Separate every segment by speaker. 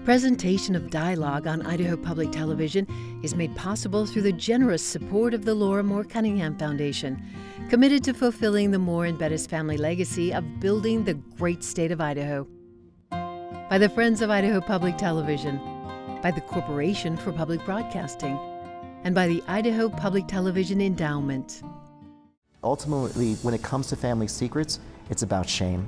Speaker 1: Presentation of dialogue on Idaho Public Television is made possible through the generous support of the Laura Moore Cunningham Foundation, committed to fulfilling the Moore and Bettis family legacy of building the great state of Idaho. By the Friends of Idaho Public Television, by the Corporation for Public Broadcasting, and by the Idaho Public Television Endowment.
Speaker 2: Ultimately, when it comes to family secrets, it's about shame.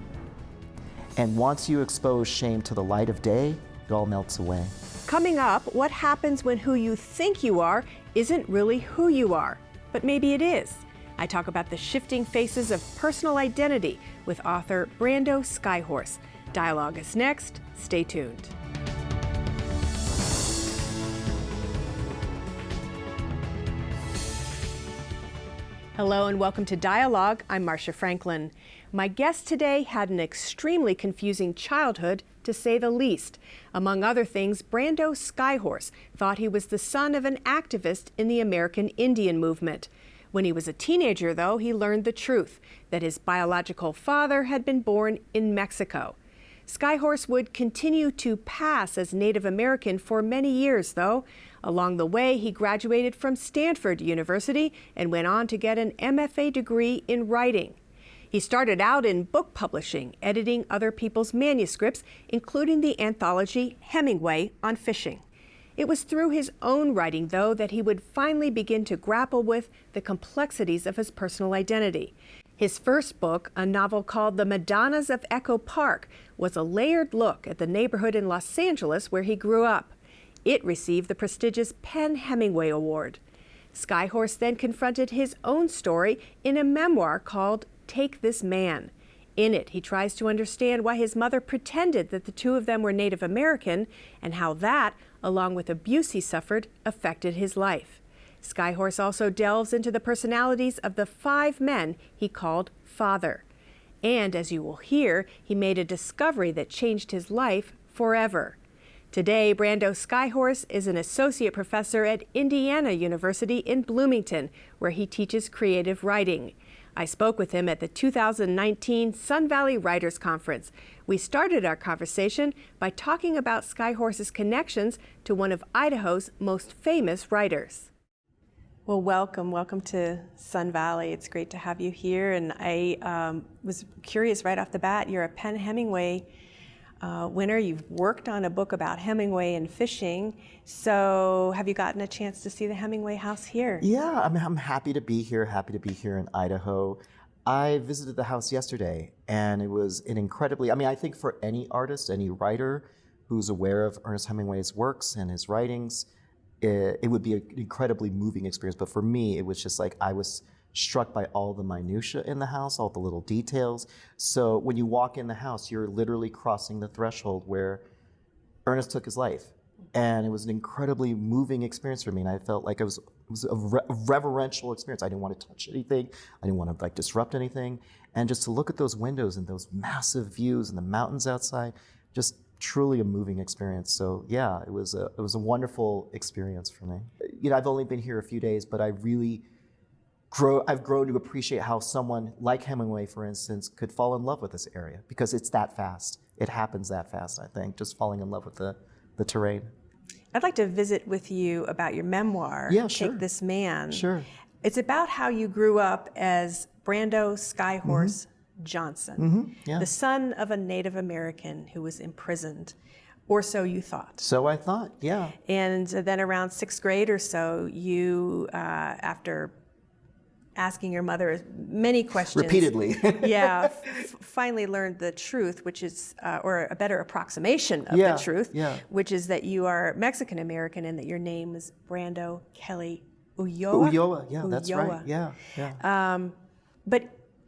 Speaker 2: And once you expose shame to the light of day, it all melts away.
Speaker 3: Coming up, what happens when who you think you are isn't really who you are, but maybe it is. I talk about the shifting faces of personal identity with author Brando Skyhorse. Dialogue is next. Stay tuned. Hello and welcome to Dialogue. I'm Marcia Franklin. My guest today had an extremely confusing childhood, to say the least. Among other things, Brando Skyhorse thought he was the son of an activist in the American Indian movement. When he was a teenager, though, he learned the truth, that his biological father had been born in Mexico. Skyhorse would continue to pass as Native American for many years, though. Along the way, he graduated from Stanford University and went on to get an MFA degree in writing. He started out in book publishing, editing other people's manuscripts, including the anthology Hemingway on fishing. It was through his own writing, though, that he would finally begin to grapple with the complexities of his personal identity. His first book, a novel called The Madonnas of Echo Park, was a layered look at the neighborhood in Los Angeles where he grew up. It received the prestigious PEN Hemingway Award. Skyhorse then confronted his own story in a memoir called Take This Man. In it, he tries to understand why his mother pretended that the two of them were Native American and how that, along with abuse he suffered, affected his life. Skyhorse also delves into the personalities of the 5 men he called father. And as you will hear, he made a discovery that changed his life forever. Today, Brando Skyhorse is an associate professor at Indiana University in Bloomington, where he teaches creative writing. I spoke with him at the 2019 Sun Valley Writers Conference. We started our conversation by talking about Skyhorse's connections to one of Idaho's most famous writers. Well, welcome to Sun Valley. It's great to have you here. And I was curious right off the bat, you're a PEN Hemingway winner. You've worked on a book about Hemingway and fishing. So have you gotten a chance to see the Hemingway House here?
Speaker 2: Yeah, I'm happy to be here in Idaho. I visited the house yesterday, and it was an incredibly, I think for any artist, any writer who's aware of Ernest Hemingway's works and his writings, it would be an incredibly moving experience. But for me, it was just like I was struck by all the minutia in the house, all the little details. So when you walk in the house, you're literally crossing the threshold where Ernest took his life. And it was an incredibly moving experience for me. And I felt like it was a reverential experience. I didn't want to touch anything. I didn't want to disrupt anything. And just to look at those windows and those massive views and the mountains outside, just truly a moving experience. So yeah, it was a wonderful experience for me. I've only been here a few days, but I've grown to appreciate how someone like Hemingway, for instance, could fall in love with this area, because it's that fast. It happens that fast, I think, just falling in love with the terrain.
Speaker 3: I'd like to visit with you about your memoir,
Speaker 2: Yeah, sure.
Speaker 3: Take This Man.
Speaker 2: Sure.
Speaker 3: It's about how you grew up as Brando Skyhorse Johnson,
Speaker 2: Yeah.
Speaker 3: the son of a Native American who was imprisoned, or so you thought.
Speaker 2: So I thought, yeah.
Speaker 3: And then around 6th grade or so, you, after asking your mother many questions.
Speaker 2: Repeatedly.
Speaker 3: Finally learned the truth, which is, or a better approximation of
Speaker 2: Yeah,
Speaker 3: the truth,
Speaker 2: yeah.
Speaker 3: which is that you are Mexican American and that your name is Brando Kelly Ulloa.
Speaker 2: Ulloa, yeah, that's right.
Speaker 3: Ulloa.
Speaker 2: Yeah.
Speaker 3: But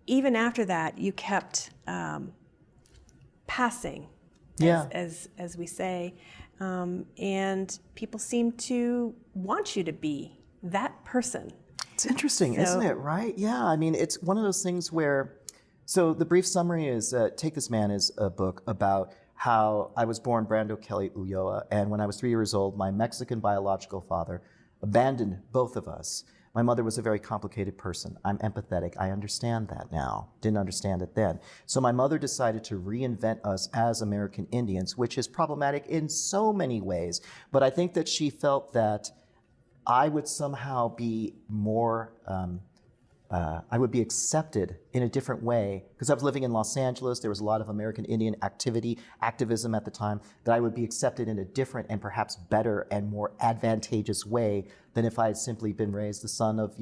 Speaker 3: even after that, you kept passing, as we say, and people seem to want you to be that person.
Speaker 2: It's interesting, isn't it, right? Yeah, it's one of those things where, so the brief summary is, Take This Man is a book about how I was born Brando Kelly Ulloa, and when I was 3 years old, my Mexican biological father abandoned both of us My mother was a very complicated person. I'm empathetic. I understand that now. Didn't understand it then. So my mother decided to reinvent us as American Indians, which is problematic in so many ways. But I think that she felt that I would somehow be more, I would be accepted in a different way, because I was living in Los Angeles. There was a lot of American Indian activism at the time, that I would be accepted in a different and perhaps better and more advantageous way than if I had simply been raised the son of,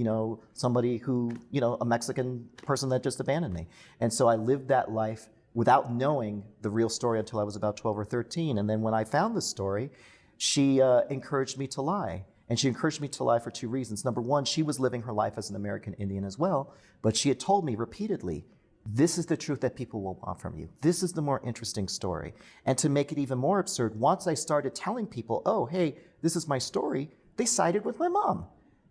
Speaker 2: somebody who, a Mexican person that just abandoned me. And so I lived that life without knowing the real story until I was about 12 or 13. And then when I found the story, she encouraged me to lie. And she encouraged me to lie for two reasons. Number one, she was living her life as an American Indian as well, but she had told me repeatedly, this is the truth that people will want from you. This is the more interesting story. And to make it even more absurd, once I started telling people, oh, hey, this is my story, they sided with my mom.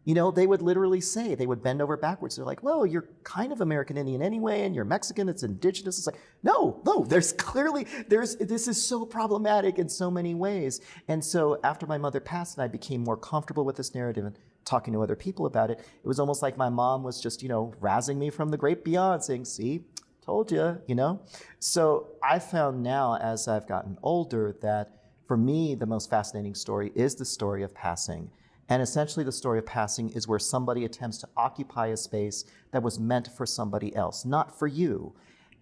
Speaker 2: They would literally say, they would bend over backwards. They're like, well, you're kind of American Indian anyway, and you're Mexican, it's indigenous. It's like, no, this is so problematic in so many ways. And so after my mother passed and I became more comfortable with this narrative and talking to other people about it, it was almost like my mom was just, razzing me from the great beyond, saying, see, told you, So I found now, as I've gotten older, that for me, the most fascinating story is the story of passing. And essentially the story of passing is where somebody attempts to occupy a space that was meant for somebody else, not for you.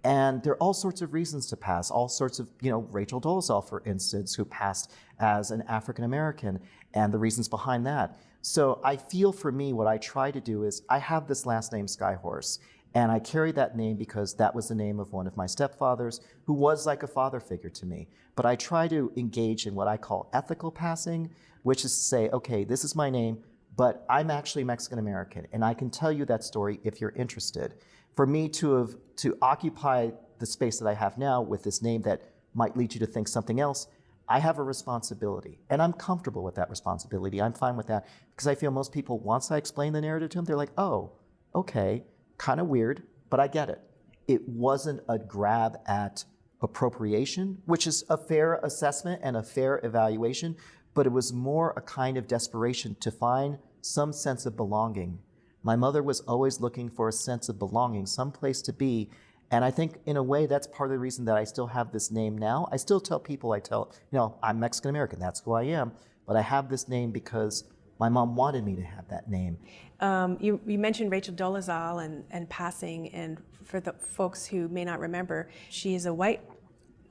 Speaker 2: And there are all sorts of reasons to pass, all sorts of, Rachel Dolezal, for instance, who passed as an African American, and the reasons behind that. So I feel, for me, what I try to do is, I have this last name Skyhorse, and I carry that name because that was the name of one of my stepfathers, who was like a father figure to me. But I try to engage in what I call ethical passing, which is to say, okay, this is my name, but I'm actually Mexican American, and I can tell you that story if you're interested. For me to occupy the space that I have now with this name that might lead you to think something else, I have a responsibility, and I'm comfortable with that responsibility. I'm fine with that, because I feel most people, once I explain the narrative to them, they're like, oh, okay, kind of weird, but I get it. It wasn't a grab at appropriation, which is a fair assessment and a fair evaluation, but it was more a kind of desperation to find some sense of belonging. My mother was always looking for a sense of belonging, some place to be. And I think in a way that's part of the reason that I still have this name now. I still tell people, I'm Mexican American, that's who I am. But I have this name because my mom wanted me to have that name.
Speaker 3: You mentioned Rachel Dolezal and passing, and for the folks who may not remember, she is a white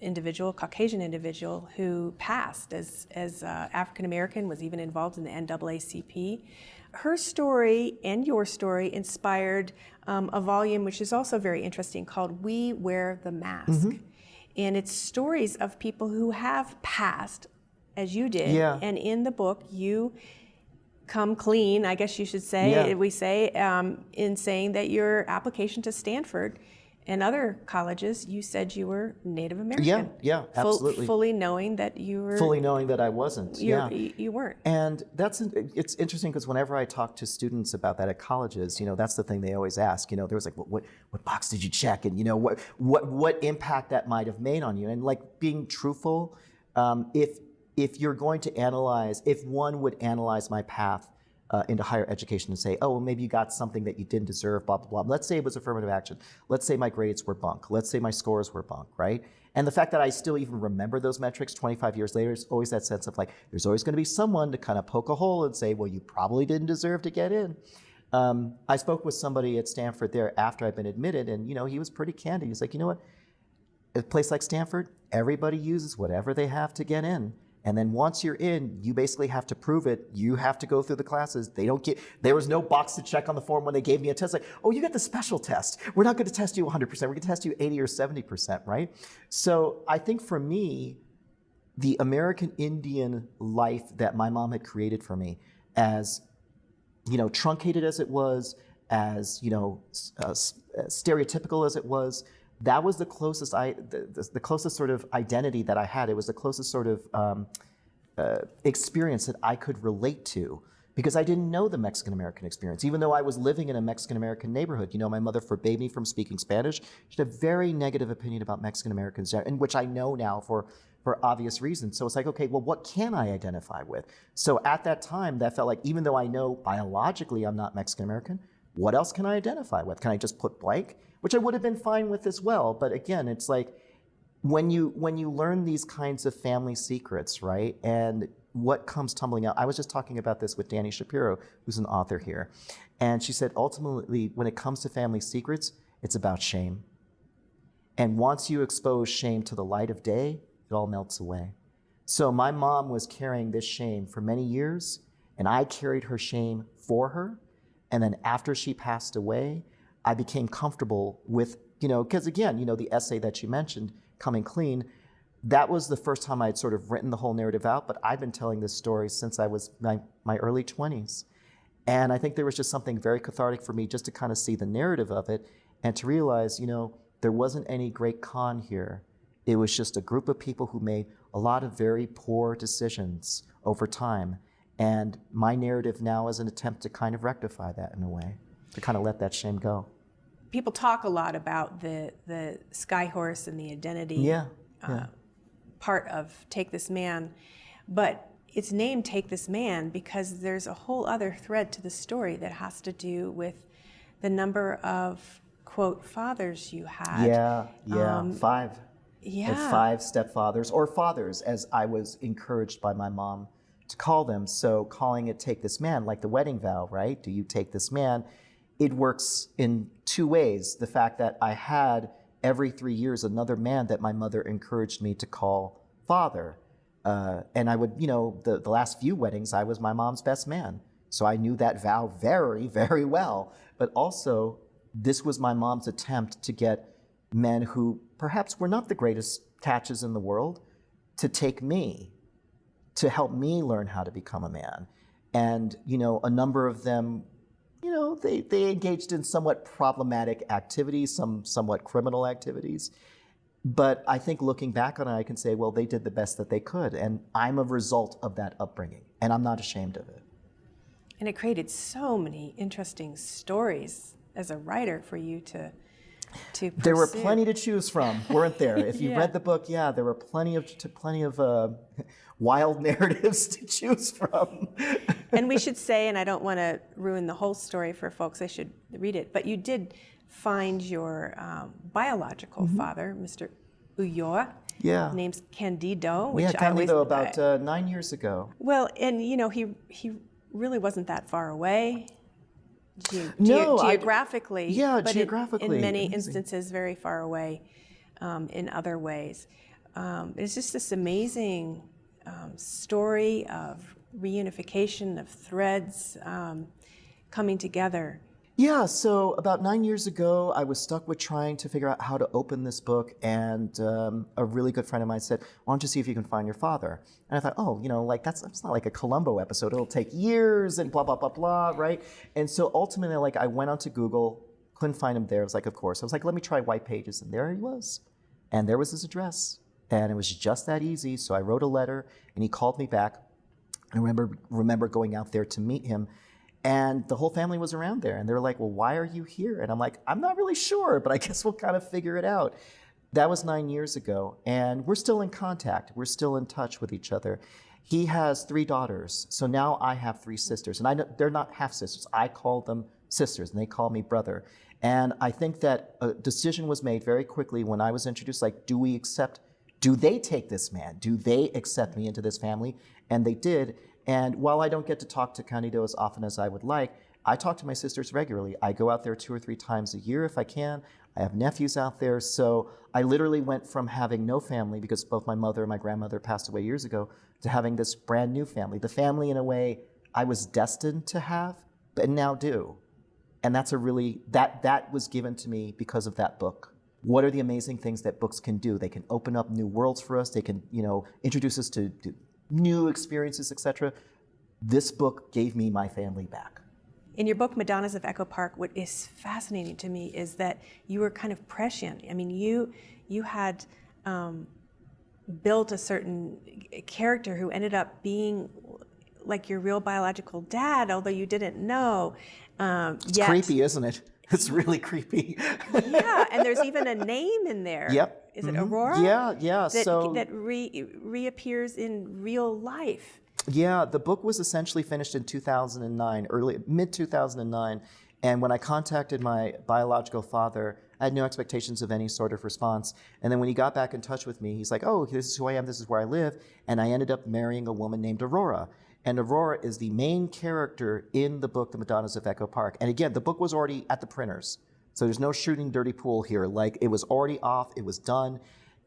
Speaker 3: individual, Caucasian individual, who passed as African American, was even involved in the NAACP. Her story and your story inspired a volume which is also very interesting called We Wear the Mask. Mm-hmm. And it's stories of people who have passed, as you did. Yeah. And in the book, you come clean, I guess you should say, we say, in saying that your application to Stanford and other colleges, you said you were Native American.
Speaker 2: Yeah, absolutely.
Speaker 3: Fully knowing that you were.
Speaker 2: Fully knowing that I wasn't.
Speaker 3: You weren't.
Speaker 2: And it's interesting because whenever I talk to students about that at colleges, that's the thing they always ask. There was like, what box did you check, and what impact that might have made on you, and like being truthful. If you're going to analyze, if one would analyze my path into higher education and say, oh, well, maybe you got something that you didn't deserve, blah, blah, blah. Let's say it was affirmative action. Let's say my grades were bunk. Let's say my scores were bunk, right? And the fact that I still even remember those metrics 25 years later is always that sense of like, there's always going to be someone to kind of poke a hole and say, well, you probably didn't deserve to get in. I spoke with somebody at Stanford there after I'd been admitted, and he was pretty candid. He's like, you know what? A place like Stanford, everybody uses whatever they have to get in. And then once you're in, you basically have to prove it. You have to go through the classes. There was no box to check on the form when they gave me a test. Like, oh, you got the special test. We're not going to test you 100%. We're going to test you 80 or 70%, right? So I think for me, the American Indian life that my mom had created for me, as truncated as it was, as stereotypical as it was, that was the closest the closest sort of identity that I had. It was the closest sort of experience that I could relate to, because I didn't know the Mexican American experience. Even though I was living in a Mexican American neighborhood, my mother forbade me from speaking Spanish. She had a very negative opinion about Mexican Americans, in which I know now for for obvious reasons. So it's like, okay, well, what can I identify with? So at that time, that felt like, even though I know biologically I'm not Mexican American, what else can I identify with? Can I just put blank? Which I would have been fine with as well. But again, it's like, when you learn these kinds of family secrets, right? And what comes tumbling out. I was just talking about this with Dani Shapiro, who's an author here. And she said, ultimately, when it comes to family secrets, it's about shame. And once you expose shame to the light of day, it all melts away. So my mom was carrying this shame for many years, and I carried her shame for her. And then after she passed away, I became comfortable with, because again, the essay that you mentioned, Coming Clean, that was the first time I'd sort of written the whole narrative out, but I've been telling this story since I was my early 20s. And I think there was just something very cathartic for me just to kind of see the narrative of it and to realize, there wasn't any great con here. It was just a group of people who made a lot of very poor decisions over time. And my narrative now is an attempt to kind of rectify that in a way, to kind of let that shame go.
Speaker 3: People talk a lot about the Skyhorse and the identity part of Take This Man, but it's named Take This Man because there's a whole other thread to the story that has to do with the number of, quote, fathers you had.
Speaker 2: Yeah, 5.
Speaker 3: Yeah.
Speaker 2: And 5 stepfathers, or fathers, as I was encouraged by my mom to call them. So calling it Take This Man, like the wedding vow, right? Do you take this man? It works in 2 ways. The fact that I had every 3 years another man that my mother encouraged me to call father. And I would, the last few weddings, I was my mom's best man. So I knew that vow very, very well. But also, this was my mom's attempt to get men who perhaps were not the greatest catches in the world to take me, to help me learn how to become a man. And, a number of them, they engaged in somewhat problematic activities, somewhat criminal activities. But I think looking back on it, I can say, well, they did the best that they could. And I'm a result of that upbringing. And I'm not ashamed of it.
Speaker 3: And it created so many interesting stories as a writer for you to pursue.
Speaker 2: There were plenty to choose from, weren't there? If you read the book, there were plenty of wild narratives to choose from.
Speaker 3: And we should say, and I don't want to ruin the whole story for folks, they should read it, but you did find your biological father, Mr. Ulloa, named Candido.
Speaker 2: We had Candido about 9 years ago.
Speaker 3: Well, and he really wasn't that far away. Geographically, but
Speaker 2: geographically,
Speaker 3: in many instances, very far away in other ways. It's just this amazing story of reunification of threads coming together.
Speaker 2: Yeah, so about 9 years ago, I was stuck with trying to figure out how to open this book, and a really good friend of mine said, why don't you see if you can find your father? And I thought, that's not like a Columbo episode. It'll take years and blah, blah, blah, blah, right? And so ultimately, I went onto Google, couldn't find him there. I was like, of course. I was like, let me try White Pages, and there he was. And there was his address, and it was just that easy. So I wrote a letter, and he called me back. I remember going out there to meet him. And the whole family was around there. And they were like, well, why are you here? And I'm like, I'm not really sure, but I guess we'll kind of figure it out. That was 9 years ago. And we're still in contact. We're still in touch with each other. He has 3 daughters. So now I have 3 sisters. And they're not half-sisters. I call them sisters, and they call me brother. And I think that a decision was made very quickly when I was introduced, like, do they take this man? Do they accept me into this family? And they did. And while I don't get to talk to Candido as often as I would like, I talk to my sisters regularly. I go out there 2 or 3 times a year if I can. I have nephews out there. So I literally went from having no family, because both my mother and my grandmother passed away years ago, to having this brand new family. The family, in a way, I was destined to have, but now do. And that's that was given to me because of that book. What are the amazing things that books can do? They can open up new worlds for us. They can, introduce us to new experiences, etc. This book gave me my family back.
Speaker 3: In your book, Madonnas of Echo Park, what is fascinating to me is that you were kind of prescient. I mean, you had built a certain character who ended up being like your real biological dad, although you didn't know.
Speaker 2: It's creepy, isn't it? It's really creepy.
Speaker 3: Yeah, and there's even a name in there.
Speaker 2: Yep.
Speaker 3: is it Aurora?
Speaker 2: Yeah.
Speaker 3: That reappears in real life.
Speaker 2: Yeah, the book was essentially finished in 2009, mid-2009. And when I contacted my biological father, I had no expectations of any sort of response. And then when he got back in touch with me, he's like, oh, this is who I am, this is where I live. And I ended up marrying a woman named Aurora. And Aurora is the main character in the book, The Madonnas of Echo Park. And again, the book was already at the printers. So there's no shooting dirty pool here. Like, it was already off, it was done.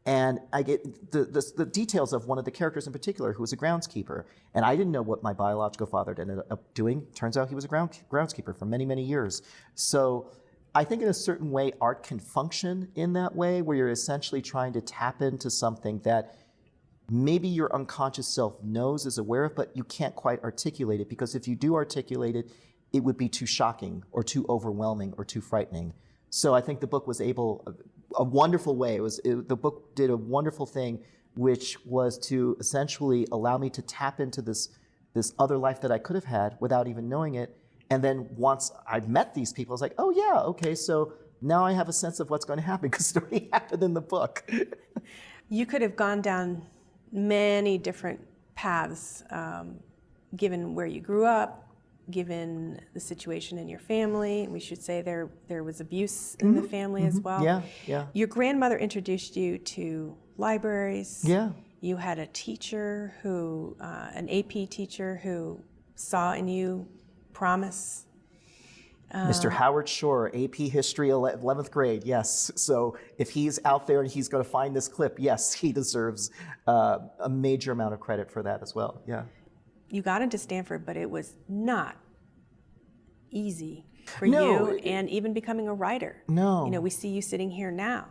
Speaker 2: And I get the details of one of the characters in particular, who was a groundskeeper. And I didn't know what my biological father ended up doing. Turns out he was a groundskeeper for many, many years. So I think in a certain way, art can function in that way, where you're essentially trying to tap into something that maybe your unconscious self knows, is aware of, but you can't quite articulate it, because if you do articulate it, it would be too shocking or too overwhelming or too frightening. So I think the book was able, a wonderful way, the book did a wonderful thing, which was to essentially allow me to tap into this other life that I could have had without even knowing it. And then once I met these people, I was like, oh yeah, okay, so now I have a sense of what's going to happen, because it already happened in the book.
Speaker 3: You could have gone down many different paths, given where you grew up, given the situation in your family. We should say there was abuse in the family as well.
Speaker 2: Yeah.
Speaker 3: Your grandmother introduced you to libraries.
Speaker 2: Yeah.
Speaker 3: You had a teacher who, an AP teacher who saw in you promise.
Speaker 2: Mr. Howard Shore, AP History, 11th grade, yes. So if he's out there and he's going to find this clip, yes, he deserves a major amount of credit for that as well, yeah.
Speaker 3: You got into Stanford, but it was not easy for you, and even becoming a writer.
Speaker 2: No.
Speaker 3: You know, we see you sitting here now,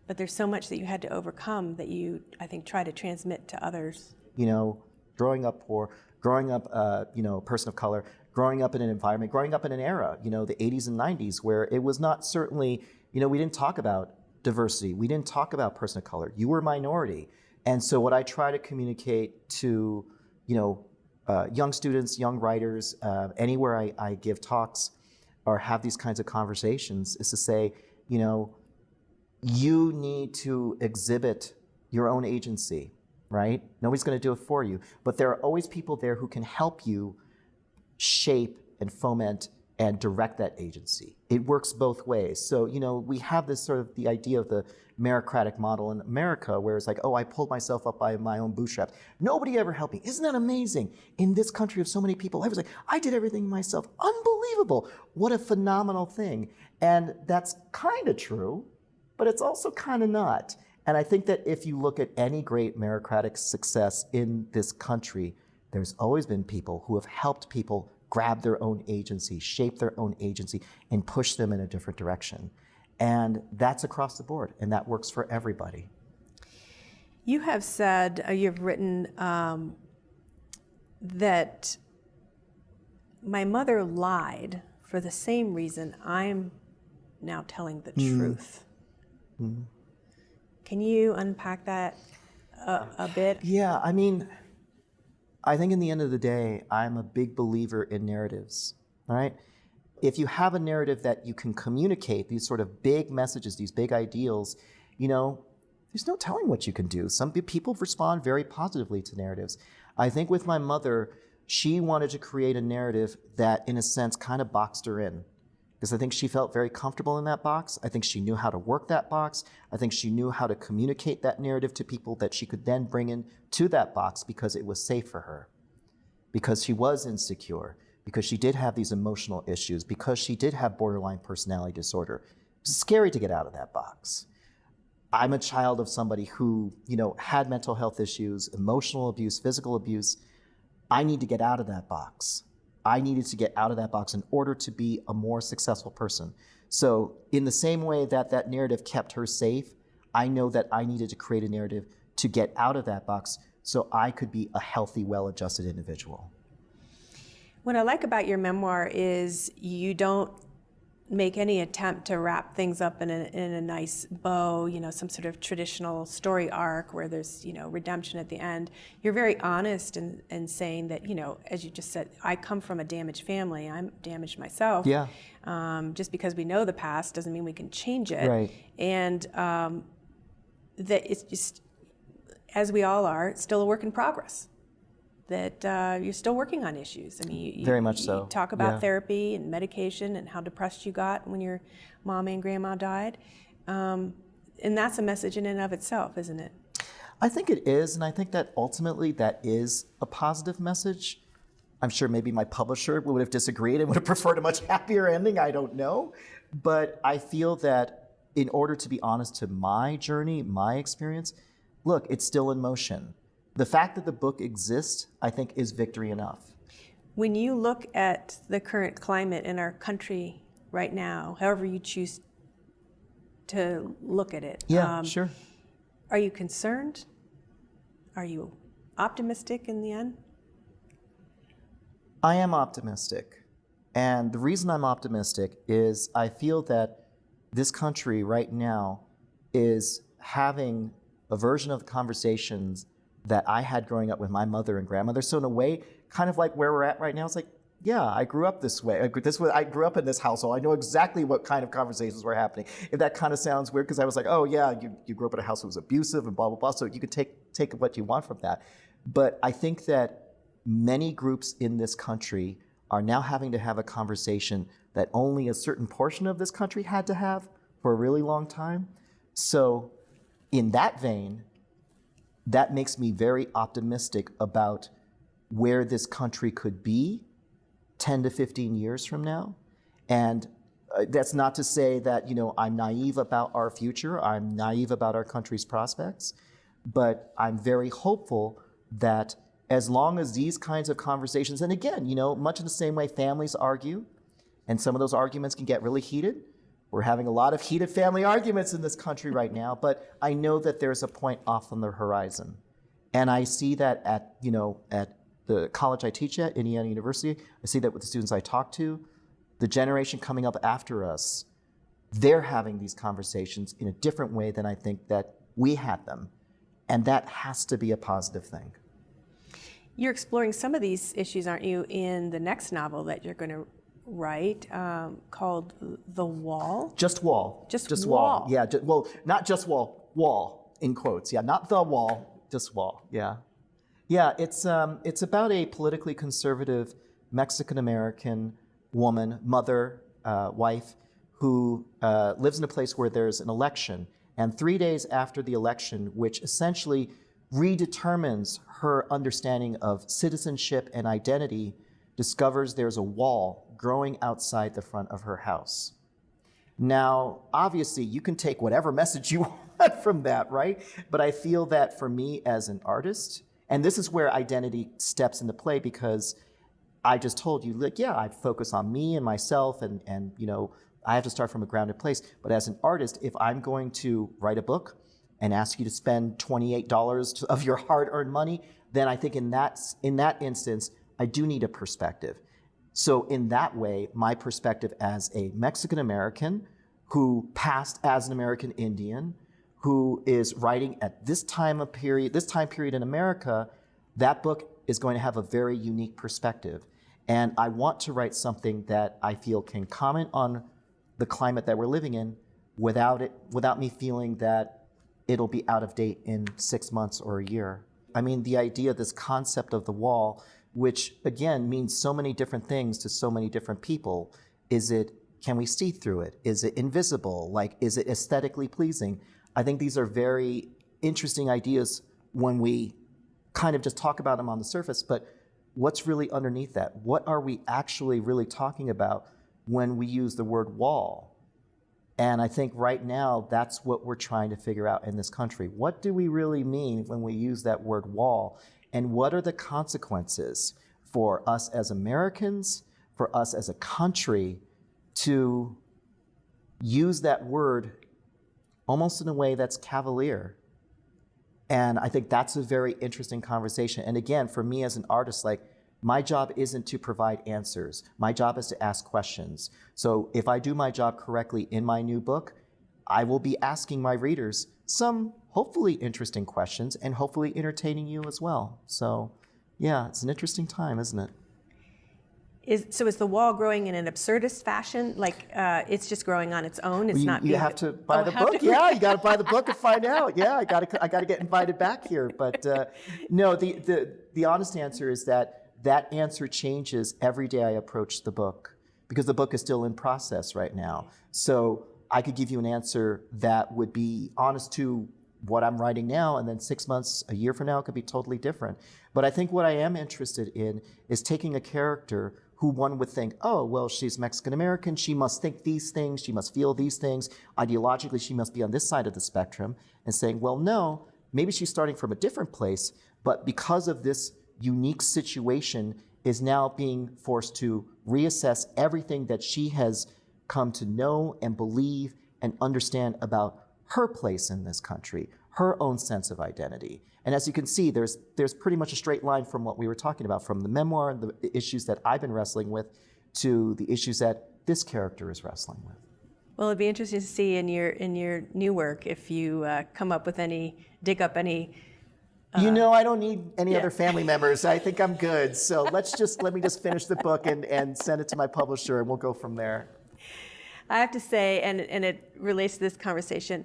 Speaker 3: but there's so much that you had to overcome that you, I think, try to transmit to others.
Speaker 2: You know, growing up poor, growing up, a person of color, growing up in an environment, growing up in an era, the 80s and 90s, where it was not certainly, we didn't talk about diversity. We didn't talk about person of color. You were a minority. And so what I try to communicate to, young students, young writers, anywhere I give talks or have these kinds of conversations, is to say, you need to exhibit your own agency, right? Nobody's going to do it for you. But there are always people there who can help you shape and foment and direct that agency. It works both ways. So, we have this sort of the idea of the meritocratic model in America, where it's like, oh, I pulled myself up by my own bootstraps. Nobody ever helped me. Isn't that amazing? In this country of so many people, I was like, I did everything myself. Unbelievable. What a phenomenal thing. And that's kind of true, but it's also kind of not. And I think that if you look at any great meritocratic success in this country, there's always been people who have helped people grab their own agency, shape their own agency, and push them in a different direction. And that's across the board, and that works for everybody.
Speaker 3: You have said, you've written that my mother lied for the same reason I'm now telling the truth. Mm. Can you unpack that a bit?
Speaker 2: Yeah, I think in the end of the day, I'm a big believer in narratives, all right? If you have a narrative that you can communicate, these sort of big messages, these big ideals, there's no telling what you can do. Some people respond very positively to narratives. I think with my mother, she wanted to create a narrative that, in a sense, kind of boxed her in. Because I think she felt very comfortable in that box. I think she knew how to work that box. I think she knew how to communicate that narrative to people that she could then bring in to that box, because it was safe for her. Because she was insecure. Because she did have these emotional issues. Because she did have borderline personality disorder. It's scary to get out of that box. I'm a child of somebody who, had mental health issues, emotional abuse, physical abuse. I need to get out of that box. I needed to get out of that box in order to be a more successful person. So in the same way that that narrative kept her safe, I know that I needed to create a narrative to get out of that box so I could be a healthy, well-adjusted individual.
Speaker 3: What I like about your memoir is you don't make any attempt to wrap things up in a nice bow, some sort of traditional story arc where there's, redemption at the end. You're very honest in saying that, as you just said, I come from a damaged family. I'm damaged myself.
Speaker 2: Yeah.
Speaker 3: Just because we know the past doesn't mean we can change it.
Speaker 2: Right.
Speaker 3: And that it's just, as we all are, it's still a work in progress. That you're still working on issues. I mean,
Speaker 2: Very much so.
Speaker 3: You talk about
Speaker 2: Yeah.
Speaker 3: therapy and medication and how depressed you got when your mom and grandma died. And that's a message in and of itself, isn't it?
Speaker 2: I think it is, and I think that ultimately that is a positive message. I'm sure maybe my publisher would have disagreed and would have preferred a much happier ending, I don't know. But I feel that in order to be honest to my journey, my experience, look, it's still in motion. The fact that the book exists, I think, is victory enough.
Speaker 3: When you look at the current climate in our country right now, however you choose to look at it,
Speaker 2: Sure.
Speaker 3: Are you concerned? Are you optimistic in the end?
Speaker 2: I am optimistic. And the reason I'm optimistic is I feel that this country right now is having a version of the conversations that I had growing up with my mother and grandmother. So in a way, kind of like where we're at right now, it's like, yeah, I grew up this way. I grew up in this household. I know exactly what kind of conversations were happening. If that kind of sounds weird, because I was like, oh yeah, you grew up in a house that was abusive and blah, blah, blah. So you could take what you want from that. But I think that many groups in this country are now having to have a conversation that only a certain portion of this country had to have for a really long time. So in that vein, that makes me very optimistic about where this country could be 10 to 15 years from now. And that's not to say that, I'm naive about our future. I'm naive about our country's prospects. But I'm very hopeful that as long as these kinds of conversations, and again, much in the same way families argue, and some of those arguments can get really heated. We're having a lot of heated family arguments in this country right now, but I know that there's a point off on the horizon. And I see that at the college I teach at, Indiana University. I see that with the students I talk to. The generation coming up after us, they're having these conversations in a different way than I think that we had them. And that has to be a positive thing.
Speaker 3: You're exploring some of these issues, aren't you, in the next novel that you're going to write, called The Wall?
Speaker 2: Just Wall.
Speaker 3: Just Wall.
Speaker 2: Yeah, not just Wall, Wall, in quotes. Yeah, not The Wall, just Wall, yeah. Yeah, it's about a politically conservative Mexican-American woman, mother, wife, who lives in a place where there's an election. And 3 days after the election, which essentially redetermines her understanding of citizenship and identity, discovers there's a wall growing outside the front of her house. Now, obviously, you can take whatever message you want from that, right? But I feel that for me as an artist, and this is where identity steps into play, because I just told you, I focus on me and myself, and I have to start from a grounded place. But as an artist, if I'm going to write a book and ask you to spend $28 of your hard-earned money, then I think in that instance, I do need a perspective. So in that way, my perspective as a Mexican-American who passed as an American Indian, who is writing at this time period in America, that book is going to have a very unique perspective. And I want to write something that I feel can comment on the climate that we're living in without me feeling that it'll be out of date in 6 months or a year. I mean, the idea, this concept of the wall, which again means so many different things to so many different people. Can we see through it? Is it invisible? Is it aesthetically pleasing? I think these are very interesting ideas when we kind of just talk about them on the surface, but what's really underneath that? What are we actually really talking about when we use the word wall? And I think right now, that's what we're trying to figure out in this country. What do we really mean when we use that word wall? And what are the consequences for us as Americans, for us as a country, to use that word almost in a way that's cavalier? And I think that's a very interesting conversation. And again, for me as an artist, my job isn't to provide answers. My job is to ask questions. So if I do my job correctly in my new book, I will be asking my readers some hopefully interesting questions and hopefully entertaining you as well. So yeah, it's an interesting time, isn't it?
Speaker 3: Is the wall growing in an absurdist fashion? Like it's just growing on its own? It's not.
Speaker 2: You have to buy the book. Yeah, you got to buy the book and find out. Yeah, I got to get invited back here. But no, the honest answer is that answer changes every day I approach the book, because the book is still in process right now. So I could give you an answer that would be honest to what I'm writing now, and then 6 months, a year from now, it could be totally different. But I think what I am interested in is taking a character who one would think, oh, well, she's Mexican-American, she must think these things, she must feel these things, ideologically she must be on this side of the spectrum, and saying, well, no, maybe she's starting from a different place, but because of this unique situation is now being forced to reassess everything that she has come to know and believe and understand about her place in this country, her own sense of identity. And as you can see, there's pretty much a straight line from what we were talking about, from the memoir and the issues that I've been wrestling with to the issues that this character is wrestling with.
Speaker 3: Well, it'd be interesting to see in your new work if you dig up any.
Speaker 2: I don't need any other family members. I think I'm good. So let me just finish the book and send it to my publisher, and we'll go from there.
Speaker 3: I have to say, and it relates to this conversation,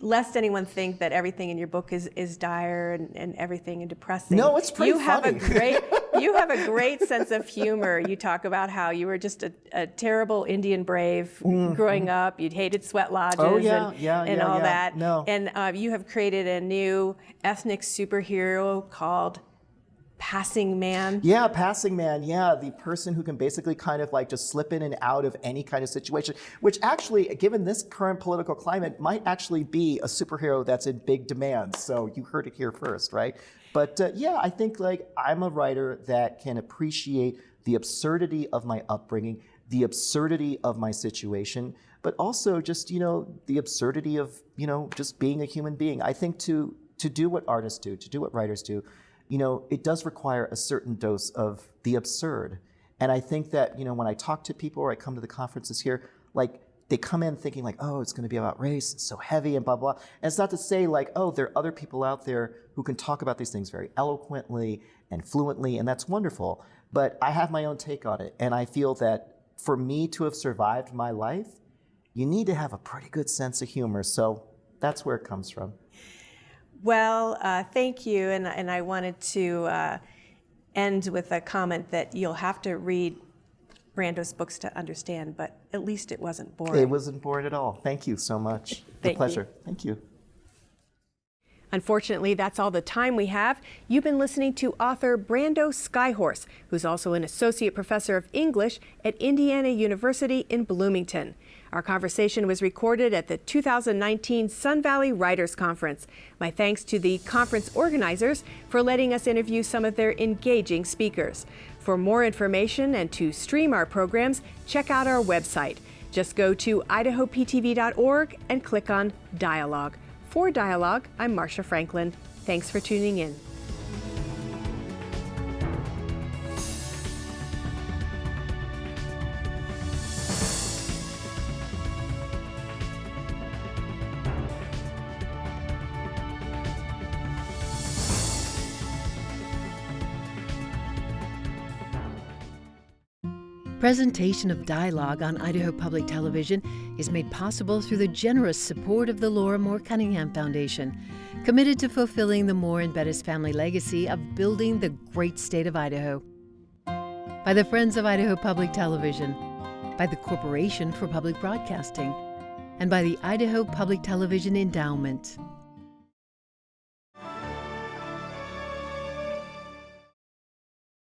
Speaker 3: lest anyone think that everything in your book is dire and everything and depressing.
Speaker 2: No, it's pretty
Speaker 3: funny.
Speaker 2: funny.
Speaker 3: You have a great sense of humor. You talk about how you were just a terrible Indian brave growing up. You'd hated sweat lodges and all that.
Speaker 2: No.
Speaker 3: And you have created a new ethnic superhero called Passing Man.
Speaker 2: Yeah, Passing Man. Yeah, the person who can basically kind of like just slip in and out of any kind of situation, which actually, given this current political climate, might actually be a superhero that's in big demand. So you heard it here first, right? But I think like I'm a writer that can appreciate the absurdity of my upbringing, the absurdity of my situation, but also just, the absurdity of, just being a human being. I think to do what artists do, to do what writers do, it does require a certain dose of the absurd. And I think that, when I talk to people or I come to the conferences here, like they come in thinking like, oh, it's going to be about race, it's so heavy and blah, blah. And it's not to say like, oh, there are other people out there who can talk about these things very eloquently and fluently, and that's wonderful. But I have my own take on it. And I feel that for me to have survived my life, you need to have a pretty good sense of humor. So that's where it comes from.
Speaker 3: Well, thank you, and I wanted to end with a comment that you'll have to read Brando's books to understand, but at least it wasn't boring.
Speaker 2: It wasn't boring at all. Thank you so much. It's a pleasure. Thank you.
Speaker 3: Unfortunately, that's all the time we have. You've been listening to author Brando Skyhorse, who's also an associate professor of English at Indiana University in Bloomington. Our conversation was recorded at the 2019 Sun Valley Writers Conference. My thanks to the conference organizers for letting us interview some of their engaging speakers. For more information and to stream our programs, check out our website. Just go to idahoptv.org and click on Dialogue. For Dialogue, I'm Marcia Franklin. Thanks for tuning in.
Speaker 1: Presentation of Dialogue on Idaho Public Television is made possible through the generous support of the Laura Moore Cunningham Foundation, committed to fulfilling the Moore and Bettis family legacy of building the great state of Idaho. By the Friends of Idaho Public Television, by the Corporation for Public Broadcasting, and by the Idaho Public Television Endowment.